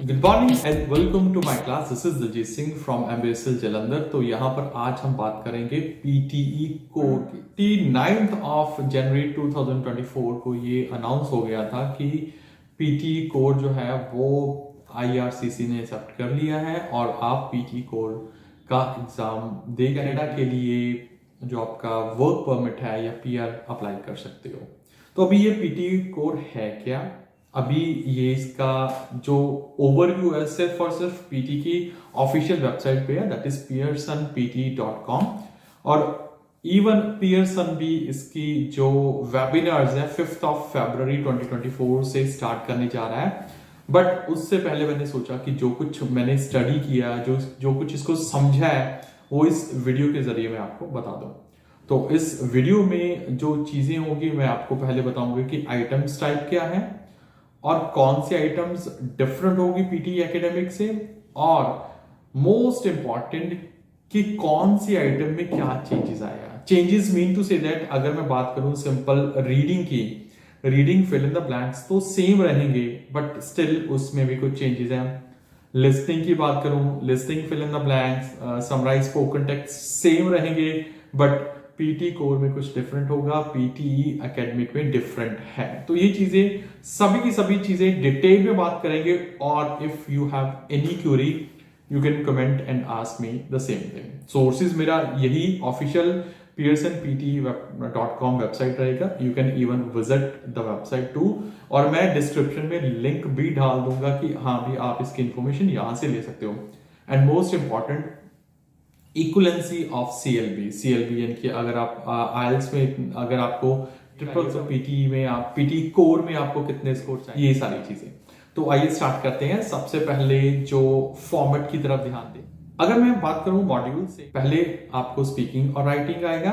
Good morning and welcome to my class. This is Daljeet Singh from MBSL Jalandhar. तो यहाँ पर आज हम बात करेंगे पीटीई कोर की। 9th ऑफ जनवरी 2024 को ये अनाउंस हो गया था कि पीटीई कोर जो है वो आईआरसीसी ने एक्सेप्ट कर लिया है और आप पीटीई कोर का एग्जाम दे कनाडा के लिए जो आपका वर्क परमिट है या पीआर अप्लाई कर सकते हो। तो अभी ये पीटीई कोर है क्या? अभी ये इसका जो ओवरव्यू है सिर्फ और सिर्फ पीटी की ऑफिशियल वेबसाइट पे है, दैट इज pearsonpt.com। और इवन पियर्सन भी इसकी जो वेबिनार्स है 5th ऑफ फरवरी 2024 से स्टार्ट करने जा रहा है। बट उससे पहले मैंने सोचा कि जो कुछ मैंने स्टडी किया, जो कुछ इसको समझा है, वो इस वीडियो के जरिए मैं आपको बता दूं। तो इस वीडियो में जो चीजें होंगी मैं आपको पहले बताऊंगा कि आइटम्स टाइप क्या है और कौन सी आइटम्स डिफरेंट होगी पीटी एकेडमिक से, और मोस्ट इंपॉर्टेंट कि कौन सी आइटम में क्या चेंजेस आया। Changes mean to say that अगर मैं बात करूं सिंपल रीडिंग की, reading fill in the blanks तो सेम रहेंगे बट स्टिल उसमें भी कुछ चेंजेस हैं। लिस्टिंग की बात करूं, listening fill in the blanks, summarize spoken text same रहेंगे बट पीटी कोर में कुछ डिफरेंट होगा, पीटीई एकेडमिक में डिफरेंट है। तो ये चीजें सभी की सभी चीजें डिटेल में बात करेंगे। और if you have any query you can comment and ask me the same thing. Sources मेरा यही ऑफिशियल pearsonpt.com वेबसाइट रहेगा। You can even visit the website too, और मैं डिस्क्रिप्शन में लिंक भी डाल दूंगा कि हाँ भी आप इसकी इंफॉर्मेशन यहां से ले सकते हो। And most important equivalency of CLB यानी कि अगर आप आइल्स में अगर आपको ट्रिपल पीटी में आप पीटी कोर में आपको कितने स्कोर चाहिए, ये सारी चीजें। तो आइए स्टार्ट करते हैं। सबसे पहले जो फॉर्मेट की तरफ ध्यान दें। अगर मैं बात करूं मॉड्यूल से, पहले आपको स्पीकिंग और राइटिंग आएगा,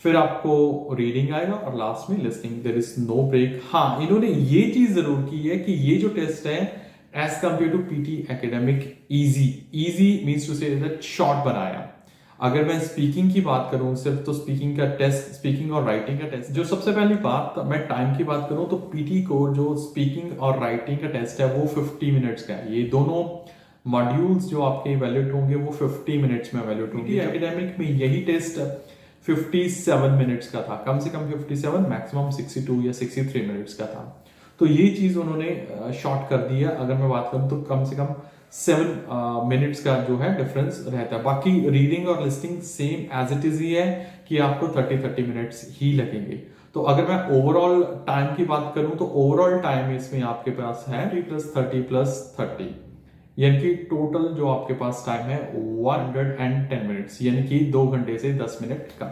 फिर आपको रीडिंग आएगा और लास्ट में listening. There is no break. हाँ, इन्होंने ये चीज जरूर की है कि ये जो टेस्ट है as compare to PT academic easy means to say that short बनाया। अगर मैं स्पीकिंग की बात करूं सिर्फ, तो स्पीकिंग का टेस्ट, स्पीकिंग और राइटिंग का टेस्ट, जो सबसे पहली बात मैं टाइम की बात करूं तो पीटी कोर जो स्पीकिंग और राइटिंग का टेस्ट है वो 50 मिनट्स का है। ये दोनों मॉड्यूल्स जो आपके इवैल्यूएट होंगे वो 50 मिनट्स में इवैल्यूएट होंगे। एकेडमिक में यही टेस्ट 57 मिनट्स का था, कम से कम 57, मैक्सिमम 62 या 63 मिनट्स का था। तो ये चीज उन्होंने शॉर्ट कर दी है। अगर मैं बात करूं तो कम से कम 7 मिनट्स का जो है डिफरेंस रहता है। बाकी रीडिंग और listening same as it is ही है कि आपको 30 मिनट्स ही लगेंगे। तो अगर मैं ओवरऑल टाइम की बात करूं तो ओवरऑल टाइम इसमें आपके पास है 30+30+30, यानी कि टोटल जो आपके पास टाइम है 110 मिनट्स, यानी कि 2 घंटे से 10 मिनट कम।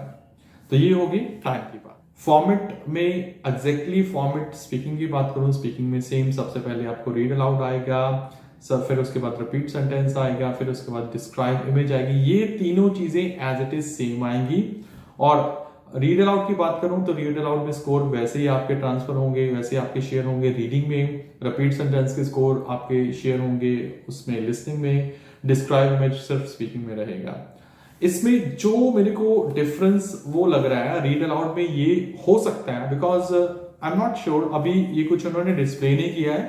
तो ये होगी टाइम की बात। फॉर्मेट में एग्जैक्टली फॉर्मेट स्पीकिंग की बात करूं, स्पीकिंग में सेम, सबसे पहले आपको रीड अलाउड आएगा, फिर उसके बाद रिपीट सेंटेंस आएगा, फिर उसके बाद डिस्क्राइब इमेज आएगी। ये तीनों चीजें एज इट इज सेम आएंगी। और रीड अलाउड की बात करूं तो रीड अलाउड में स्कोर वैसे ही आपके ट्रांसफर होंगे, वैसे ही आपके शेयर होंगे। रीडिंग में रिपीट सेंटेंस के स्कोर आपके शेयर होंगे उसमें, लिसनिंग में, डिस्क्राइब इमेज सिर्फ स्पीकिंग में रहेगा। इसमें जो मेरे को डिफरेंस वो लग रहा है रीड अलाउड में ये हो सकता है, because I am not sure, अभी ये कुछ उन्होंने डिस्प्ले नहीं किया है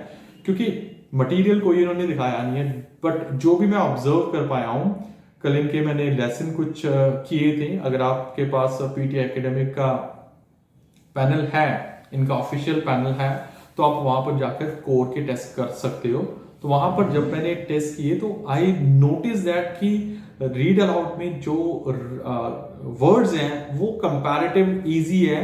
क्योंकि मटेरियल कोई इन्होंने दिखाया नहीं है। बट जो भी मैं ऑब्जर्व कर पाया हूं, कल इनके मैंने लेसन कुछ किए थे। अगर आपके पास पीटी एकेडमिक का पैनल है, इनका ऑफिशियल पैनल है, तो आप वहां पर जाकर कोर के टेस्ट कर सकते हो। तो वहां पर जब मैंने टेस्ट किए तो आई नोटिस दैट कि रीड अलाउड में जो वर्ड्स हैं वो कंपैरेटिव इजी है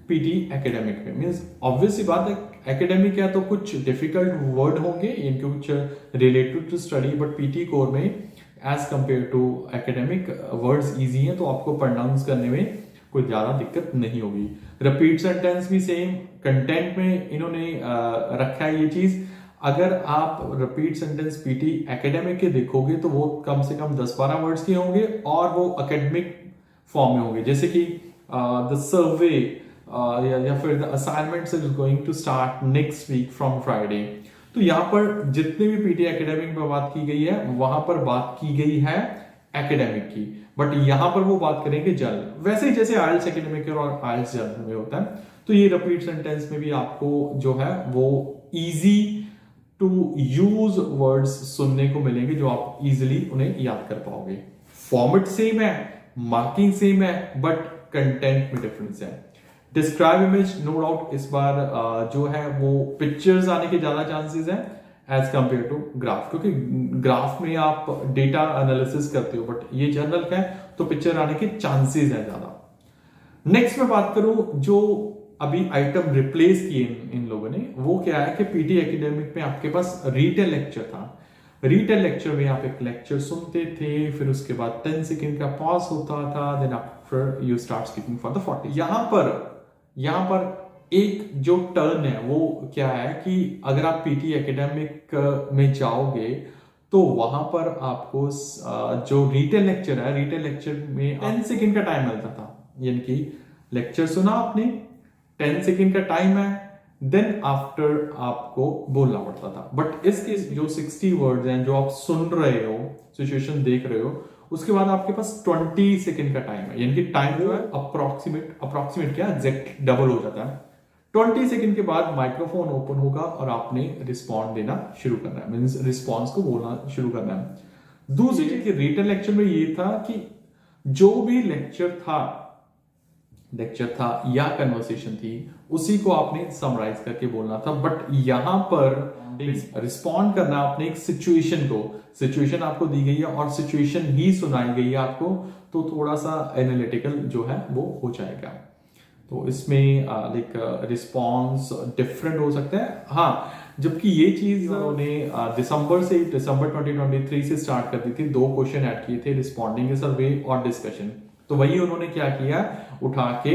पीटी एकेडमिक में। मींस ऑब्वियसली बात है, एकेडमिक है तो कुछ डिफिकल्ट वर्ड होंगे, इनके कुछ related to study, but PT core में as compare to academic words easy हैं, तो आपको प्रोनाउंस करने में कोई ज्यादा दिक्कत नहीं होगी। रिपीट सेंटेंस भी सेम कंटेंट में इन्होंने रखा है ये चीज। अगर आप रिपीट सेंटेंस पीटी एकेडमिक के देखोगे तो वो कम से कम 10-12 वर्ड्स के होंगे और वो एकेडमिक फॉर्म में होंगे, जैसे कि द सर्वे या फिर the assignments is going to start next week from Friday. तो यहाँ पर जितने भी पीटी एकेडमिक में बात की गई है वहां पर बात की गई है एकेडमिक की, बट यहां पर वो बात करेंगे जर्नल, वैसे ही जैसे आइल्स एकेडमिक और आइल्स जर्नल में होता है। तो ये रिपीट सेंटेंस में भी आपको जो है वो इजी टू यूज वर्ड्स सुनने को मिलेंगे जो आप इजिली उन्हें याद कर पाओगे। फॉर्मेट सेम है, मार्किंग सेम है, बट कंटेंट में डिफरेंस है। डिस्क्राइब इमेज, नो डाउट इस बार जो है वो पिक्चर्स आने के ज्यादा चांसेस हैं एज कंपेयर टू ग्राफ, क्योंकि ग्राफ में आप डेटा एनालिसिस करते हो, बट ये जर्नल का है तो पिक्चर आने के चांसेस हैं ज्यादा। नेक्स्ट मैं बात करूं जो अभी आइटम रिप्लेस किए इन लोगों ने, वो क्या है कि पीटी एकेडमिक में आपके पास रीटेल लेक्चर था। रीटेल लेक्चर में आप एक लेक्चर सुनते थे, फिर उसके बाद 10 सेकेंड का पॉज होता था, then after you start speaking for the 40। यहां पर एक जो टर्न है वो क्या है कि अगर आप पीटी एकेडमिक में जाओगे तो वहां पर आपको जो रिटेल लेक्चर है, रिटेल लेक्चर में 10 सेकेंड का टाइम मिलता था, यानी कि लेक्चर सुना आपने, 10 सेकेंड का टाइम है, देन आफ्टर आपको बोलना पड़ता था। बट इसके जो 60 वर्ड्स हैं जो आप सुन रहे हो, सिचुएशन देख रहे हो, उसके बाद आपके पास 20 सेकेंड का टाइम है, यानी कि टाइम जो है अप्रोक्सीमेट क्या एग्जैक्ट डबल हो जाता है। 20 सेकेंड के बाद माइक्रोफोन ओपन होगा और आपने रिस्पॉन्ड देना शुरू करना है, मीन्स रिस्पॉन्स को बोलना शुरू करना है। दूसरी चीज रिटन लेक्चर में ये था कि जो भी लेक्चर था या कन्वर्सेशन थी, उसी को आपने समराइज करके बोलना था। बट यहां पर रिस्पॉन्ड करना आपने एक सिचुएशन आपको दी गई है और सिचुएशन ही सुनाई गई है आपको, तो थोड़ा सा एनालिटिकल जो है वो हो जाएगा। तो इसमें लाइक रिस्पॉन्स डिफरेंट हो सकता है। हाँ, जबकि ये चीज उन्होंने दिसंबर 2023 से स्टार्ट कर दी थी। 2 क्वेश्चन ऐड किए थे, रिस्पॉन्डिंग सर्वे और डिस्कशन। तो वही उन्होंने क्या किया, उठा के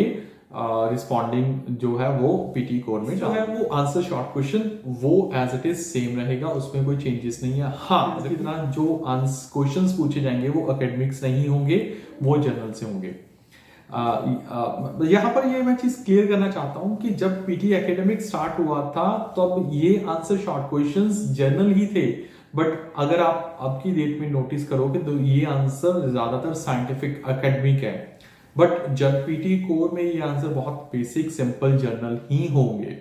रिस्पॉन्डिंग जो है वो पीटी कोर में जो है वो आंसर शॉर्ट क्वेश्चन वो एज इट इज सेम रहेगा, उसमें कोई चेंजेस नहीं है। हाँ, जितना जो क्वेश्चंस पूछे जाएंगे वो एकेडमिक्स नहीं होंगे, वो जनरल से होंगे। यहां पर ये मैं चीज क्लियर करना चाहता हूं कि जब पीटी एकेडमिक स्टार्ट हुआ था तब ये आंसर शॉर्ट क्वेश्चंस जनरल ही थे, बट अगर आप अब की डेट में नोटिस करोगे तो ये आंसर ज्यादातर साइंटिफिक एकेडमिक है। बट जब पीटी कोर में ये आंसर बहुत बेसिक सिंपल जर्नल ही होंगे।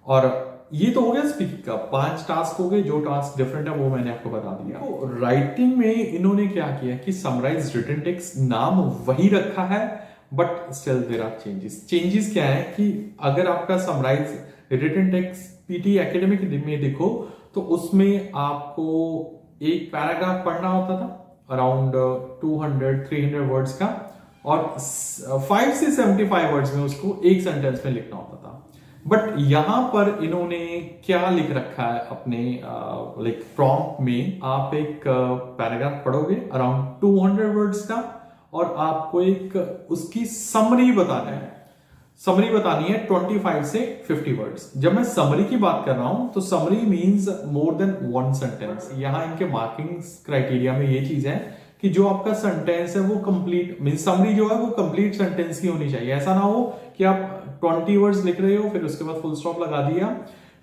और ये तो हो गया स्पीकिंग का, 5 टास्क हो गए। जो टास्क डिफरेंट है वो मैंने आपको बता दिया। तो राइटिंग में इन्होंने क्या किया कि समराइज रिटन टेक्स्ट नाम वही रखा है, but still there are changes क्या है कि अगर आपका summarize written text PT academic में देखो तो उसमें आपको एक पैराग्राफ पढ़ना होता था अराउंड 200-300 वर्ड्स का, और 5 से 75 वर्ड्स में उसको एक सेंटेंस में लिखना होता था। बट यहां पर इन्होंने क्या लिख रखा है अपने लाइक प्रॉम्प्ट में, आप एक पैराग्राफ पढ़ोगे अराउंड 200 वर्ड्स का और आपको एक उसकी समरी बताना है। समरी बतानी है 25 से 50 वर्ड्स। जब मैं समरी की बात कर रहा हूं तो summary means more than 1 sentence. यहां इनके मार्किंग क्राइटेरिया में ये चीज है कि जो आपका सेंटेंस है वो कंप्लीट मींस समरी जो है वो कंप्लीट सेंटेंस की होनी चाहिए। ऐसा ना हो कि आप 20 वर्ड्स लिख रहे हो फिर उसके बाद फुल स्टॉप लगा दिया,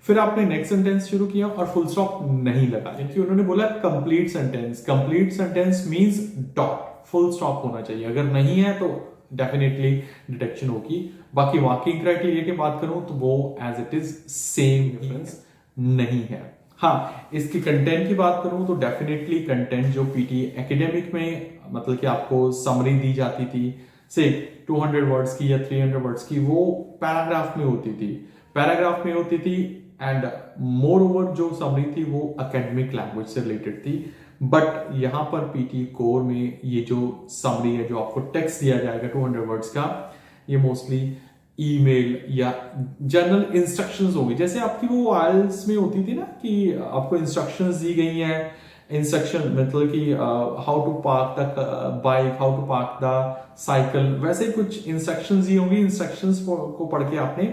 फिर आपने नेक्स्ट सेंटेंस शुरू किया और फुल स्टॉप नहीं लगा, क्योंकि उन्होंने बोला complete sentence means dot, full stop होना चाहिए। अगर नहीं है तो डेफिनेटली डिटेक्शन होगी। बाकी मार्किंग क्राइटेरिया की बात करूं तो वो as it is same difference नहीं है। हाँ, इसकी कंटेंट की बात करूं तो डेफिनेटली कंटेंट जो पीटी एकेडमिक में मतलब कि आपको समरी दी जाती थी से 200 वर्ड्स की या 300 वर्ड्स की, वो पैराग्राफ में होती थी एंड मोर ओवर जो समरी थी वो एकेडमिक लैंग्वेज से रिलेटेड थी। बट यहां पर पीटी कोर में ये जो समरी है जो आपको टेक्स्ट दिया जाएगा 200 वर्ड्स का, ये मोस्टली ईमेल या जनरल इंस्ट्रक्शंस होगी। जैसे आपकी वो आइल्स में होती थी ना कि आपको इंस्ट्रक्शंस दी गई हैं, इंस्ट्रक्शन मतलब कि how to park the bike, how to park the cycle, वैसे कुछ इंस्ट्रक्शंस दी होंगी। इंस्ट्रक्शंस को पढ़ के आपने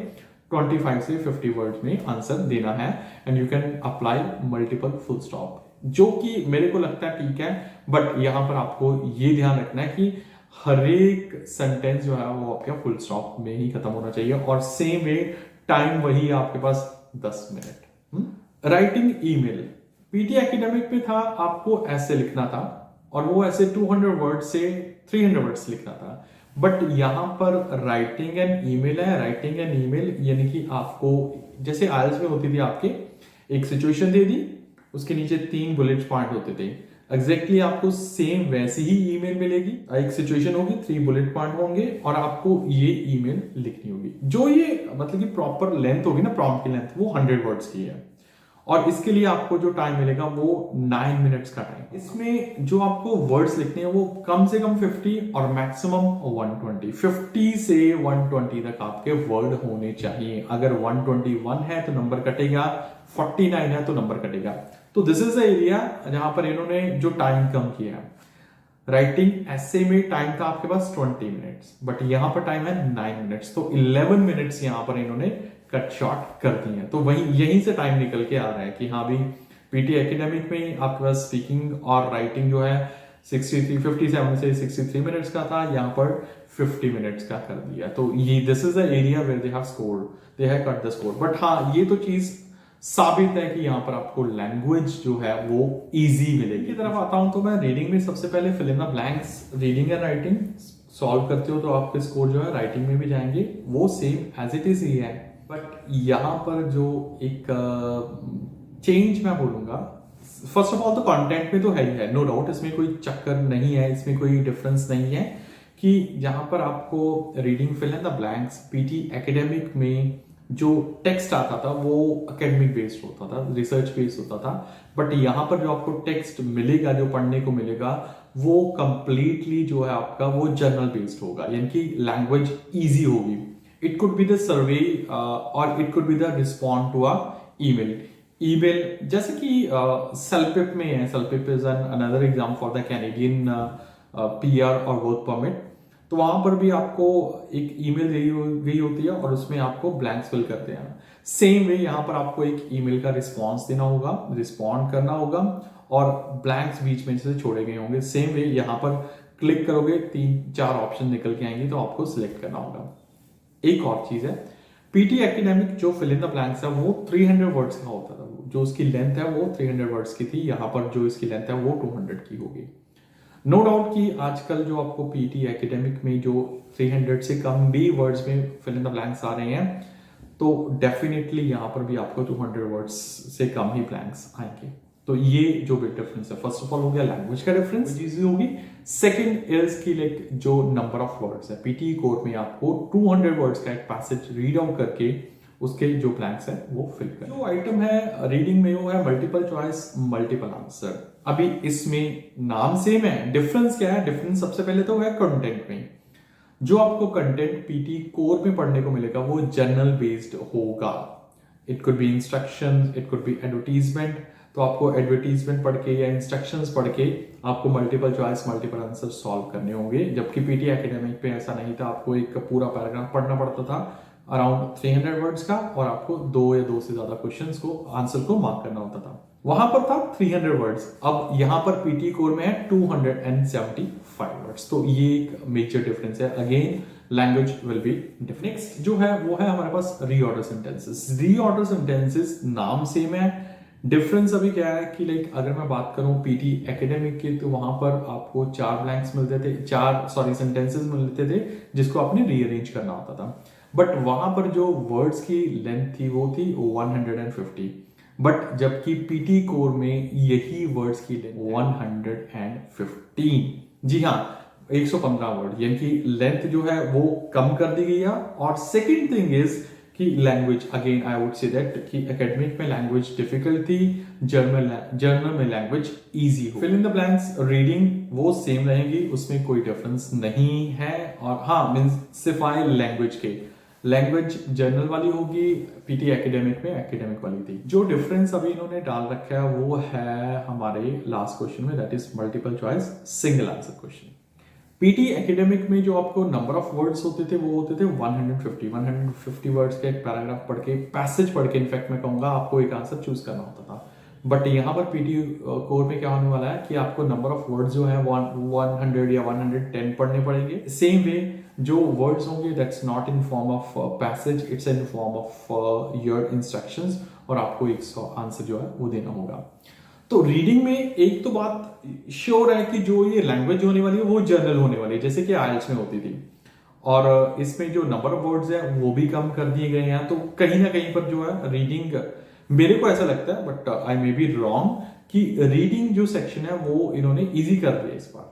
25 से 50 वर्ड्स में आंसर देना है and you can apply multiple full stop, जो कि मेरे को लगता है ठीक है। बट यहां पर आपको ये ध्यान रखना है कि हर एक सेंटेंस जो है वो आपका फुल स्टॉप में ही खत्म होना चाहिए और सेम वे टाइम वही है आपके पास 10 minute. Writing email PT academic पे था, आपको ऐसे लिखना था और वो ऐसे 200 वर्ड से 300 वर्ड्स लिखना था। बट यहां पर राइटिंग एंड ईमेल है। राइटिंग एंड ईमेल यानी कि आपको जैसे आइल्स में होती थी आपके एक सिचुएशन दे दी, उसके नीचे 3 बुलेट पॉइंट होते थे। एग्जैक्टली आपको सेम वैसी ही ईमेल मिलेगी, एक सिचुएशन होगी, 3 बुलेट पॉइंट होंगे और आपको ये ईमेल लिखनी होगी। जो ये मतलब कि प्रॉपर लेंथ होगी ना, प्रॉम्प्ट की लेंथ, वो 100 वर्ड्स की है और इसके लिए आपको जो टाइम मिलेगा वो 9 मिनट्स का टाइम। इसमें जो आपको वर्ड्स लिखने हैं वो कम से कम 50 और मैक्सिमम 120, 50 से 120 तक आपके वर्ड होने चाहिए। अगर 121 है तो नंबर कटेगा, 49 है तो नंबर कटेगा। तो दिस इज द एरिया जहां पर इन्होंने जो टाइम कम किया है। राइटिंग ऐसे में टाइम था आपके पास 20 मिनट्स, बट यहां पर टाइम है 9 मिनट्स, तो 11 मिनट्स यहां पर इन्होंने कट शॉर्ट कर दी है। तो वही यहीं से टाइम निकल के आ रहा है कि हाँ भी पीटी एकेडमिक में आपके पास स्पीकिंग और राइटिंग जो है 57 से 63 मिनट्स का था, यहाँ पर 50 मिनट्स का कर दिया। तो ये this is the area where they have scored, they have cut the score. But हाँ, ये तो चीज साबित है कि यहाँ पर आपको लैंग्वेज जो है वो इजी मिलेगी। की तरफ आता हूं तो मैं रीडिंग में सबसे पहले fill in the blanks, reading and writing solve करते हो तो आपके स्कोर जो है राइटिंग में भी जाएंगे, वो सेम एज इट इज ही है। बट यहाँ पर जो एक चेंज मैं बोलूंगा, फर्स्ट ऑफ ऑल तो कंटेंट में तो है ही है, नो डाउट, इसमें कोई चक्कर नहीं है, इसमें कोई डिफरेंस नहीं है कि जहां पर आपको reading fill in the blanks PT academic में जो टेक्स्ट आता था वो एकेडमिक बेस्ड होता था, रिसर्च बेस्ड होता था। बट यहाँ पर जो आपको टेक्स्ट मिलेगा, जो पढ़ने को मिलेगा, वो कंप्लीटली जो है आपका वो जर्नल बेस्ड होगा, यानी कि लैंग्वेज इजी होगी। It could be the survey और it could be the respond to a email जैसे कि सेल्पिप में है। CELPIP is another exam for the Canadian PR और वर्क परमिट। तो वहां पर भी आपको एक ईमेल गई होती है और उसमें आपको ब्लैंक्स फिल करते हैं। सेम वे यहाँ पर आपको एक ईमेल का रिस्पॉन्स देना होगा, रिस्पॉन्ड करना होगा और ब्लैंक्स बीच में से छोड़े गए होंगे। सेम वे यहाँ पर क्लिक करोगे, 3-4 ऑप्शन निकल के आएंगे तो आपको सिलेक्ट करना होगा। एक और चीज है, पीटी एकेडमिक जो फिल इन द ब्लैंक्स है वो 300 वर्ड्स का होता था, जो उसकी लेंथ है वो 300 वर्ड्स की थी। यहाँ पर जो इसकी लेंथ है वो 200 की होगी। नो डाउट कि आजकल जो आपको पीटी एकेडमिक में जो 300 से कम भी वर्ड्स में फिल इन द ब्लैंक्स आ रहे हैं, तो डेफिनेटली यहाँ पर भी आपको 200 वर्ड्स से कम ही ब्लैंक्स आएंगे। तो ये जो बिग डिफरेंस है, फर्स्ट ऑफ ऑल हो गया लैंग्वेज का डिफरेंस, इजी होगी। सेकंड इज की लाइक जो नंबर ऑफ वर्ड्स है, पीटी कोर में आपको 200 वर्ड्स का एक पैसेज रीड आउट करके उसके जो ब्लैंक्स है वो फिल करें। जो आइटम है रीडिंग में वो है मल्टीपल चॉइस मल्टीपल आंसर। अभी इसमें नाम सेम है, डिफरेंस क्या है? डिफरेंस सबसे पहले तो है कंटेंट में। जो आपको कंटेंट पीटी कोर में पढ़ने को मिलेगा वो जर्नल बेस्ड होगा। It could B instructions, it could B advertisement. तो आपको एडवर्टीजमेंट पढ़ के या इंस्ट्रक्शंस पढ़ के आपको multiple choice multiple answer solve करने होंगे, जबकि पीटी एकेडमिक पे ऐसा नहीं था। आपको एक पूरा पैराग्राफ पढ़ना पड़ता था अराउंड 300 वर्ड्स का और आपको 2 या 2 से ज्यादा क्वेश्चंस को आंसर को मार्क करना होता था। वहां पर था 300 वर्ड्स, अब यहां पर पीटी कोर में है 275 वर्ड्स। तो ये एक मेजर डिफरेंस है। Again language will be different. Next जो है वो है हमारे पास रीऑर्डर सेंटेंसेस। रीऑर्डर सेंटेंसेस नाम सेम है, डिफरेंस अभी क्या है कि लाइक अगर मैं बात करूं पीटी एकेडमिक की, तो वहां पर आपको 4 ब्लैंक्स मिलते थे, 4 सेंटेंसेस मिलते थे जिसको आपने रीअरेंज करना होता था। बट वहां पर जो वर्ड्स की लेंथ थी वो थी 150। बट जबकि पीटी कोर में यही वर्ड्स की लेंथ 115। जी हाँ, 115 वर्ड, यानी कि लेंथ जो है वो कम कर दी गई है। और सेकेंड थिंग इज कि language, again I would say that कि एकेडमिक में लैंग्वेज डिफिकल्ट थी, जर्नल में लैंग्वेज इजी हो। Fill in the blanks reading वो सेम रहेगी, उसमें कोई डिफरेंस नहीं है। और हाँ, मींस सिर्फ लैंग्वेज के, लैंग्वेज जर्नल वाली होगी, पीटी एकेडमिक में एकेडमिक वाली थी। जो डिफरेंस अभी इन्होंने डाल रखा है वो है हमारे लास्ट क्वेश्चन में, that is multiple choice single answer question. PT academic में जो आपको नंबर ऑफ वर्ड्स होते थे वो होते थे 150 वर्ड्स का एक पैराग्राफ पढ़ के, पैसेज पढ़ के इनफैक्ट मैं कहूंगा, आपको एक आंसर चूज करना होता था। बट यहाँ पर पीटी कोर में क्या होने वाला है कि आपको नंबर ऑफ वर्ड्स जो है 100 या 110 पढ़ने पड़ेंगे। सेम वे जो वर्ड्स होंगे that's not in form of passage, it's in form of your instructions, और आपको एक आंसर जो है वो देना होगा। तो रीडिंग में एक तो बात श्योर है कि जो ये लैंग्वेज होने वाली है वो जर्नल होने वाली है, जैसे कि आइल्स में होती थी। और इसमें जो नंबर ऑफ वर्ड्स है वो भी कम कर दिए गए हैं। तो कहीं ना कहीं पर जो है रीडिंग मेरे को ऐसा लगता है, but I may be wrong, कि रीडिंग जो सेक्शन है वो इन्होंने इजी कर दिया इस बार।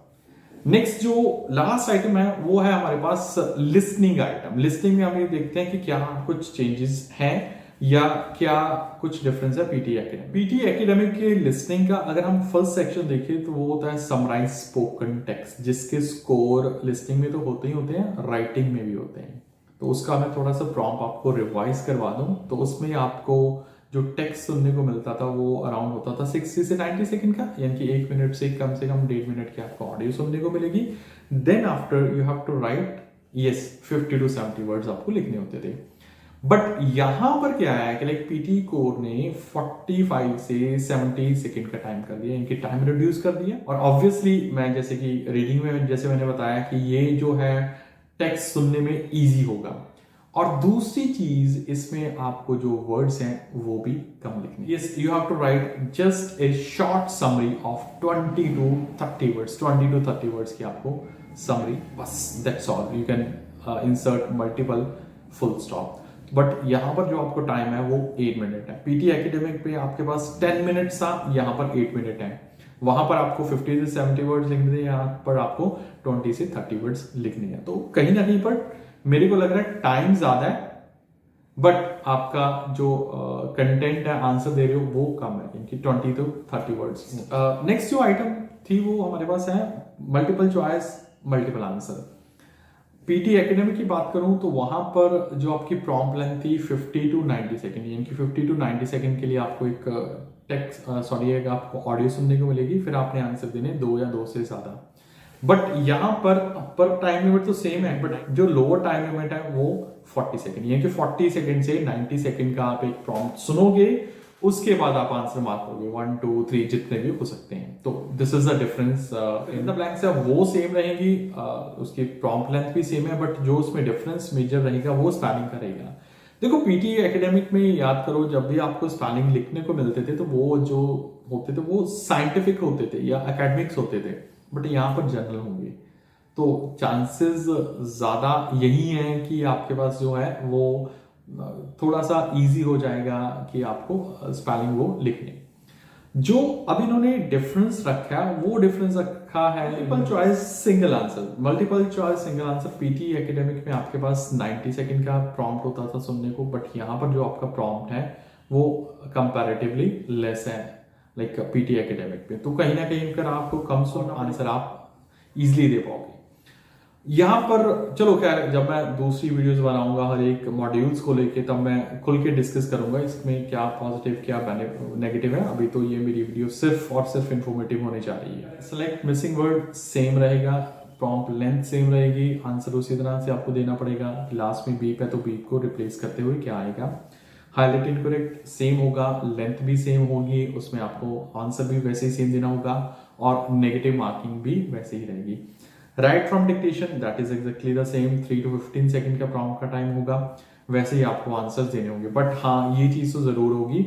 नेक्स्ट जो लास्ट आइटम है वो है हमारे पास लिसनिंग आइटम। लिसनिंग में हम ये देखते हैं कि क्या कुछ चेंजेस हैं या क्या कुछ डिफरेंस है पीटी एकेडमिक। पीटी एकेडमिक के लिसनिंग का अगर हम फर्स्ट सेक्शन देखें तो वो होता है समराइज स्पोकन टेक्स्ट, जिसके स्कोर लिसनिंग में तो होते ही होते हैं, राइटिंग में भी होते हैं। तो उसका मैं थोड़ा सा प्रॉम्प्ट आपको रिवाइज करवा दूं तो उसमें आपको जो टेक्स्ट सुनने को मिलता था वो अराउंड होता था 60 से 90 सेकंड का, यानी कि 1 मिनट से कम 1.5 मिनट की आपको ऑडियो सुनने को मिलेगी। Then after you have to write 50 to 70 words आपको लिखने होते थे। बट यहां पर क्या है कि लाइक पीटी कोर ने 45 से 70 सेकंड का टाइम कर दिया, इनकी टाइम रिड्यूस कर दिया। और ऑब्वियसली मैं जैसे कि रीडिंग में जैसे मैंने बताया कि ये जो है टेक्स्ट सुनने में इजी होगा, और दूसरी चीज इसमें आपको जो वर्ड्स हैं वो भी कम लिखने। Yes, you have to write just a short summary of 20 to 30 words, 20 to 30 words की आपको समरी, बस that's all. You can insert multiple full stop. But यहां पर जो आपको टाइम है वो 8 मिनट है। पीटी एकेडमिक पे आपके पास 10 मिनट था, यहां पर 8 मिनट है। वहां पर आपको 50 से 70 वर्ड्स लिखने थे, यहां पर आपको 20 से 30 वर्ड्स लिखने हैं। तो कहीं ना कहीं पर मेरे को लग रहा है टाइम ज्यादा है, बट आपका जो कंटेंट है, आंसर दे रहे हो वो कम है, इनकी 20 to 30 वर्ड्स। नेक्स्ट जो आइटम थी वो हमारे पास है multiple choice multiple answer. PT academy की बात करूं तो वहां पर जो आपकी प्रॉम्प्ट लेंथ थी 50 to 90 सेकंड, यानी कि 50 to 90 सेकंड के लिए आपको एक टेक्स्ट एक आपको ऑडियो सुनने को मिलेगी, फिर आपने आंसर देने 2 या 2 से ज्यादा। बट यहाँ पर टाइम लिमिट तो सेम है, बट जो लोअर टाइम लिमिट है वो 40 सेकंड, यानी कि 40 सेकंड से 90 सेकंड का आप एक प्रॉम्प्ट सुनोगे, उसके बाद आप आंसर मार्क करोगे 1 2 3 जितने भी हो सकते हैं। तो this is the difference. In the blanks है वो सेम रहेगी, उसकी प्रॉम्प्ट लेंथ भी सेम है, बट जो उसमें डिफरेंस मेजर रहेगा वो स्पेलिंग का रहेगा। देखो पीटी एकेडमिक में याद करो, जब भी आपको स्पेलिंग लिखने को मिलते थे तो वो जो होते थे वो साइंटिफिक होते थे या एकेडमिक्स होते थे, बट यहाँ पर जनरल होंगे। तो चांसेस ज्यादा यही हैं कि आपके पास जो है वो थोड़ा सा इजी हो जाएगा कि आपको स्पेलिंग वो लिखने। जो अब इन्होंने डिफरेंस रखा है वो डिफरेंस रखा है multiple choice single answer. Multiple choice single answer PT academic में आपके पास 90 सेकंड का प्रॉम्प्ट होता था सुनने को, बट यहाँ पर जो आपका प्रॉम्प्ट है वो कंपैरेटिवली लेस है लाइक पीटी एकेडमिक में। तो कहीं ना कहीं अगर आपको कम सुनना आंसर आप इजिली दे पाओगे। यहाँ पर चलो खैर, जब मैं दूसरी वीडियोस बनाऊंगा हर एक मॉड्यूल्स को लेके, तब मैं खुल के डिस्कस करूंगा इसमें क्या पॉजिटिव क्या नेगेटिव है। अभी तो ये मेरी वीडियो सिर्फ और सिर्फ इंफॉर्मेटिव होने जा रही है। सेलेक्ट मिसिंग वर्ड सेम रहेगा, प्रॉम्प्ट लेंथ सेम रहेगी, आंसर उसी तरह से आपको देना पड़ेगा। लास्ट में बीप है तो बीप को रिप्लेस करते हुए क्या आएगा। हाईलाइट इनकरेक्ट सेम होगा, लेंथ भी सेम होगी, उसमें आपको आंसर भी वैसे ही सेम देना होगा, और नेगेटिव मार्किंग भी वैसे ही रहेगी। Right from dictation that is exactly the same, 3 to 15 second का प्रॉम्प्ट का टाइम होगा, वैसे ही आपको आंसर्स देने होंगे। बट हाँ, ये चीज तो जरूर होगी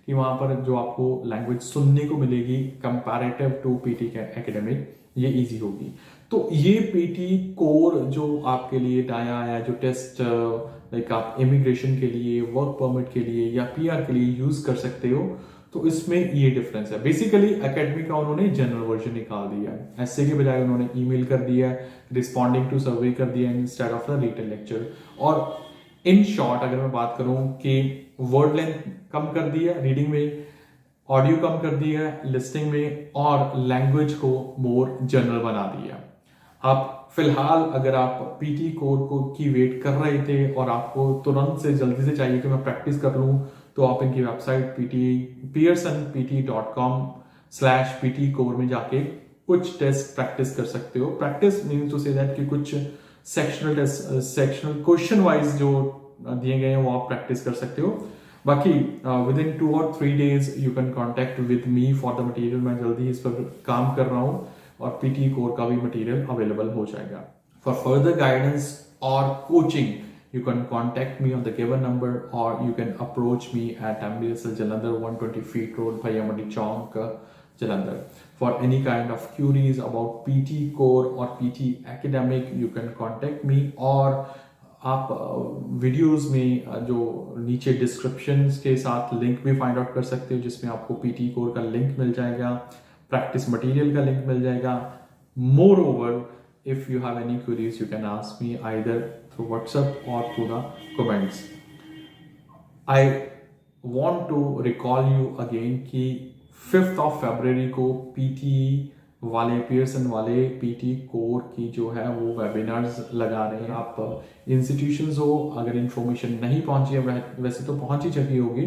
कि वहां पर जो आपको लैंग्वेज सुनने को मिलेगी कंपैरेटिव टू पीटी एकेडमिक, ये इजी होगी। तो ये पीटी कोर जो आपके लिए आया है, जो टेस्ट लाइक आप इमिग्रेशन के लिए, वर्क परमिट के लिए या पीआर के लिए यूज कर सकते हो, तो इसमें ये डिफरेंस है। बेसिकली एकेडमिक का उन्होंने जनरल वर्जन निकाल दिया है, ऐसे के बजाय उन्होंने ईमेल कर दिया है, रिस्पॉन्डिंग टू सर्वे कर दिया है instead of the written lecture. और इन शॉर्ट अगर मैं बात करूं कि वर्ड लेंथ कम कर दिया रीडिंग में, ऑडियो कम कर दिया है लिस्टिंग में, और लैंग्वेज को मोर जनरल बना दिया। आप फिलहाल अगर आप पीटी कोर को की वेट कर रहे थे और आपको तुरंत से जल्दी से चाहिए कि मैं प्रैक्टिस कर लूं, तो आप इनकी वेबसाइट pearsonpt.com/pt कोर में जाके कुछ टेस्ट प्रैक्टिस कर सकते हो। Practice means to say that कि कुछ sectional test, sectional question wise जो दिए गए हैं वो आप प्रैक्टिस कर सकते हो। बाकी with in 2 or 3 days you can contact with me for the material. मैं जल्दी इस पर काम कर रहा हूँ और पीटी कोर का भी मटेरियल अवेलेबल हो जाएगा। फॉर फर्दर गाइडेंस और coaching you can contact me on the given number, or you can approach me at MBSL Jalandhar 120 Feet Road, Bhayamadi Chowk, Jalandhar. For any kind of queries about PT core or PT academic, you can contact me, or आप videos में जो नीचे description के साथ link भी find out कर सकते हो, जिसमें आपको पीटी कोर का लिंक मिल जाएगा, प्रैक्टिस मटेरियल का लिंक मिल जाएगा। More over, if you have any queries you can ask me either through WhatsApp or through the comments. I want to recall you again कि 5th of February को PT वाले Pearson वाले PT core की जो है वो webinars लगा रहे हैं। आप इंस्टीट्यूशंस हो, अगर इंफॉर्मेशन नहीं पहुंची है, वैसे तो पहुंच ही चुकी होगी,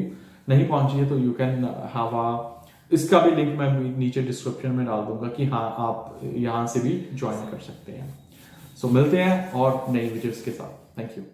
नहीं पहुंची है तो यू कैन हैव इसका भी लिंक मैं नीचे डिस्क्रिप्शन में डाल दूंगा कि हाँ आप यहाँ से भी ज्वाइन कर सकते हैं। सो मिलते हैं और नई वीडियोस के साथ। Thank you.